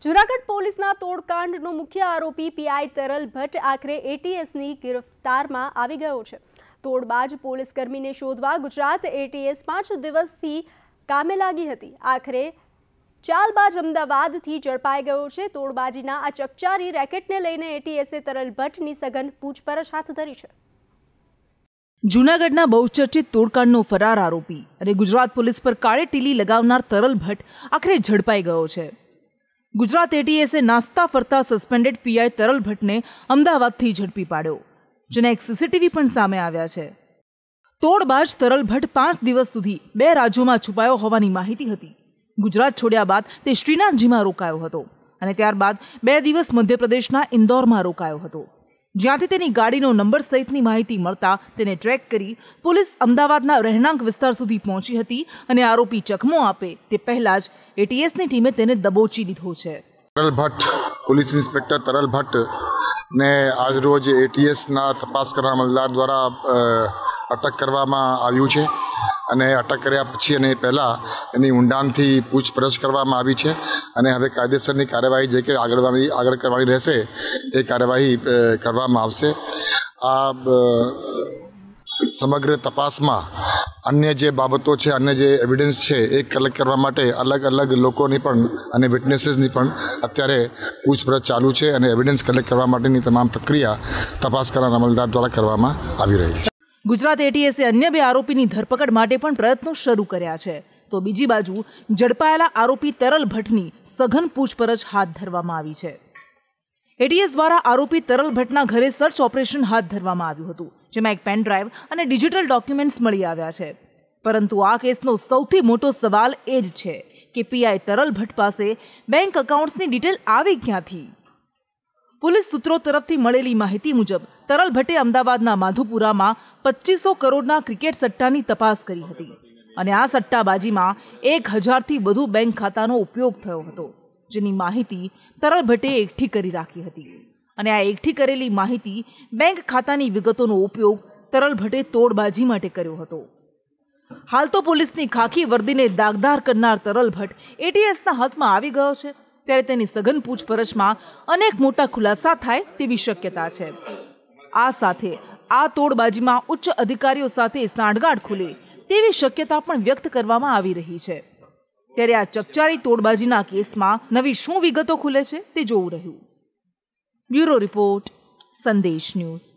જૂનાગઢ પોલીસના તોડકાંડનો મુખ્ય આરોપી પીઆઈ તરલ ભટ્ટ આખરે એટીએસની ગિરફ્તારમાં આવી ગયો છે। તોડબાજ પોલીસ કર્મીને શોધવા ગુજરાત એટીએસ 5 દિવસથી કામે લાગી હતી। આખરે ચાલબાજ અમદાવાદથી ઝડપાઈ ગયો છે। તોડબાજીના આ ચકચારી રેકેટને લઈને એટીએસે તરલ ભટ્ટની સઘન પૂછપરછ હાથ ધરી છે। જૂનાગઢના બહુચર્ચિત તોડકાંડનો ફરાર આરોપી અને ગુજરાત પોલીસ પર કાળે ટીલી લગાવનાર તરલ ભટ્ટ આખરે ઝડપાઈ ગયો છે। ગુજરાત એટીએસે નાસ્તા ફરતા સસ્પેન્ડેડ પીઆઈ તરલ ભટ્ટને અમદાવાદથી ઝડપી પાડ્યો, જેના એક સીસીટીવી પણ સામે આવ્યા છે। તોડબાજ તરલ ભટ્ટ 5 દિવસ સુધી 2 રાજ્યોમાં છુપાયો હોવાની માહિતી હતી। ગુજરાત છોડ્યા બાદ તે શ્રીનાથજીમાં રોકાયો હતો અને ત્યારબાદ 2 દિવસ મધ્યપ્રદેશના ઇન્દોરમાં રોકાયો હતો, જ્યાંથી તેની ગાડીનો નંબર સહિતની માહિતી મળતા તેને ટ્રેક કરી પોલીસ અમદાવાદના રહેણાંક વિસ્તાર સુધી પહોંચી હતી અને આરોપી ચકમો આપે તે પહેલા જ એટીએસની ટીમે તેને દબોચી લીધો છે। તરલ ભટ્ટ, પોલીસ ઇન્સ્પેક્ટર તરલ ભટ્ટ ને આજરોજ એટીએસના તપાસ કરનાર અમલદાર દ્વારા અટક કરવામાં આવ્યું છે અને અટક કર્યા પછી અને પહેલાં એની ઊંડાણથી પૂછપરછ કરવામાં આવી છે અને હવે કાયદેસરની કાર્યવાહી જે કે આગળ કરવાની રહેશે એ કાર્યવાહી કરવામાં આવશે। આ સમગ્ર તપાસમાં અન્ય જે બાબતો છે, અન્ય જે એવિડન્સ છે એ કલેક્ટ કરવા માટે અલગ અલગ લોકોની પણ અને વિટનેસીસની પણ અત્યારે પૂછપરછ ચાલુ છે અને એવિડન્સ કલેક્ટ કરવા માટેની તમામ પ્રક્રિયા તપાસ કરનાર અમલદાર દ્વારા કરવામાં આવી રહી છે। ગુજરાત એટીએસે અન્ય 2 આરોપીની ધરપકડ માટે પણ પ્રયત્નો શરૂ કર્યા છે, તો બીજી બાજુ ઝડપાયેલા આરોપી તરલ ભટ્ટની સઘન પૂછપરછ હાથ ધરવામાં આવી છે। એટીએસ દ્વારા આરોપી તરલ ભટ્ટના ઘરે સર્ચ ઓપરેશન હાથ ધરવામાં આવ્યું હતું, જેમાં એક પેન ડ્રાઈવ અને ડિજિટલ ડોક્યુમેન્ટ્સ મળી આવ્યા છે। પરંતુ આ કેસનો સૌથી મોટો સવાલ એ જ છે કે પીઆઈ તરલ ભટ્ટ પાસે બેંક એકાઉન્ટ્સની ડિટેલ આવી ક્યાંથી? પોલીસ સૂત્રો તરફથી મળેલી માહિતી મુજબ તરલ ભટ્ટે અમદાવાદના માધુપુરામાં 2500 કરોડના ક્રિકેટ સટ્ટાની તપાસ કરી હતી અને આ સટ્ટાબાજીમાં 1000થી વધુ બેંક ખાતાનો ઉપયોગ થયો હતો, જેની માહિતી તરલ ભટ્ટે એકઠી કરી રાખી હતી અને આ એકઠી કરેલી માહિતી બેંક ખાતાની વિગતોનો ઉપયોગ તરલ ભટ્ટે તોડબાજી માટે કર્યો હતો। હાલ તો પોલીસની ખાખી વર્દીને દાગદાર કરનાર તરલ ભટ્ટ એટીએસના હાથમાં આવી ગયો છે, ત્યારે તેની સઘન પૂછપરછમાં અનેક મોટા ખુલાસા થાય તેવી શક્યતા છે। આ સાથે આ તોડબાજીમાં ઉચ્ચ અધિકારીઓ સાથે સાંઠગાંઠ ખુલે તેવી શક્યતા પણ વ્યક્ત કરવામાં આવી રહી છે। ત્યારે આ ચકચારી તોડબાજીના કેસમાં નવી શું વિગતો ખુલે છે તે જોવું રહ્યું। બ્યુરો રિપોર્ટ, સંદેશ ન્યૂઝ।